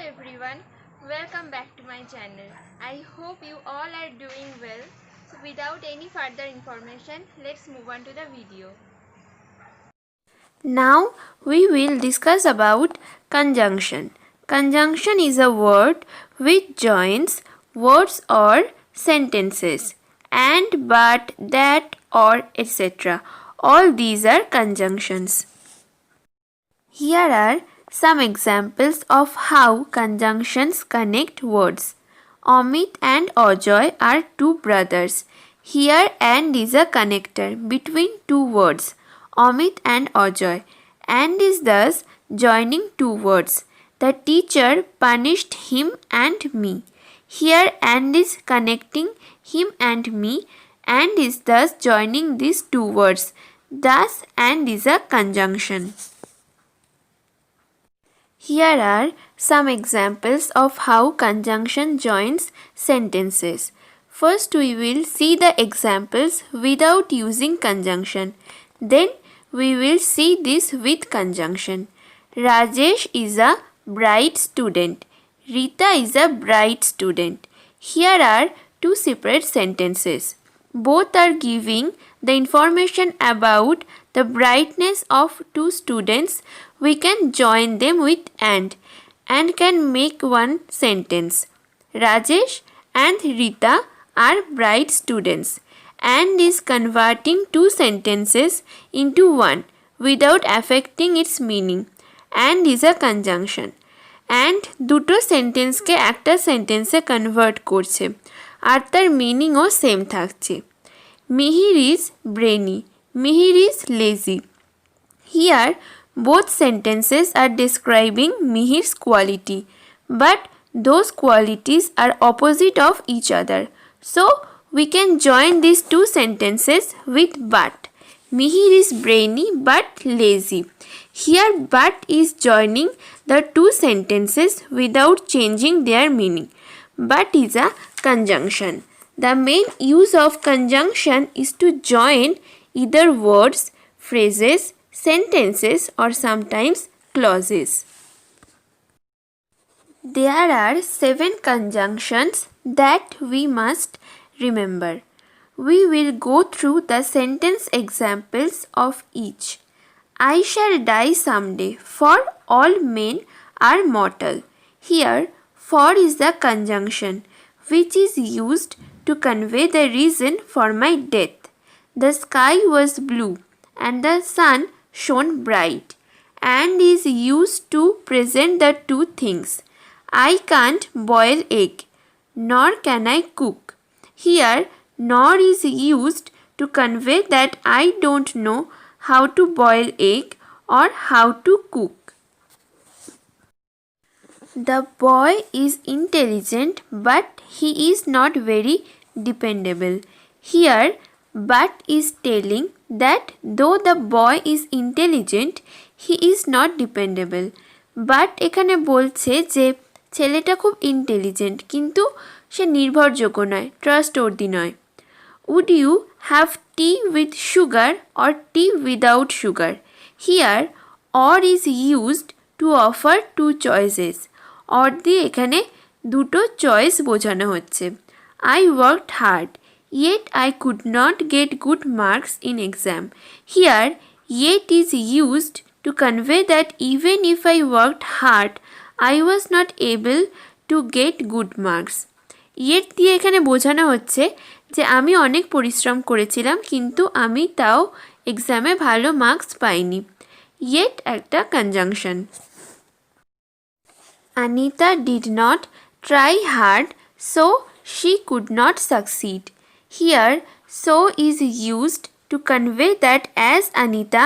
everyone, welcome back to my channel. I hope you all are doing well. So without any further information, let's move on to the video. Now we will discuss about conjunction. Conjunction is a word which joins words or sentences and, but, that, or, etc. All these are conjunctions. Here are some examples of how conjunctions connect words. Amit and Ajoy are two brothers. Here and is a connector between two words, Amit and Ajoy, and is thus joining two words. The teacher punished him and me. Here and is connecting him and me and is thus joining these two words. Thus and is a conjunction. Here are some examples of how conjunction joins sentences. First, we will see the examples without using conjunction. Then, we will see this with conjunction. Rajesh is a bright student. Rita is a bright student. Here are two separate sentences. Both are giving the information about the brightness of two students. We can join them with and can make one sentence. Rajesh and Rita are bright students. And is converting two sentences into one without affecting its meaning. And is a conjunction. And দুটো সেন্টেন্সকে একটা সেন্টেন্সে convert করছে আর তার মিনিংও same থাকছে. Mihir is brainy. Mihir is lazy. Here, both sentences are describing Mihir's quality, but those qualities are opposite of each other. So, we can join these two sentences with but. Mihir is brainy but lazy. Here, but is joining the two sentences without changing their meaning. But is a conjunction. The main use of conjunction is to join either words, phrases, sentences or sometimes clauses. There are 7 conjunctions that we must remember. We will go through the sentence examples of each. I shall die someday, for all men are mortal. Here, for is the conjunction which is used to convey the reason for my death. The sky was blue and the sun shone bright and is used to present the two things. I can't boil egg, nor can I cook. Here, nor is used to convey that I don't know how to boil egg or how to cook. The boy is intelligent but he is not very dependable. Here, but is telling that though the boy is intelligent, he is not dependable. But এখানে বলছে যে ছেলেটা খুব intelligent কিন্তু সে নির্ভরযোগ্য নয়, trustworthy নয়. Would you have tea with sugar or tea without sugar? Here, or is used to offer two choices. Or দিয়ে এখানে দুটো চয়েস বোঝানো হচ্ছে. I worked hard, yet I could not get good marks in exam. Here, yet is used to convey that even if I worked hard, I was not able to get good marks. Yet দিয়ে এখানে বোঝানো হচ্ছে যে আমি অনেক পরিশ্রম করেছিলাম কিন্তু আমি তাও এক্সামে ভালো মার্কস পাইনি. Yet একটা conjunction. Anita did not try hard, so she could not succeed. Here, so is used to convey that as Anita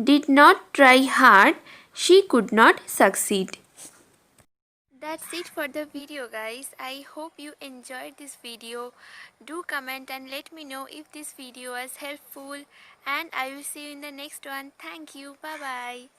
did not try hard, she could not succeed. That's it for the video, guys. I hope you enjoyed this video. Do comment and let me know if this video was helpful, and I will see you in the next one. Thank you. Bye bye.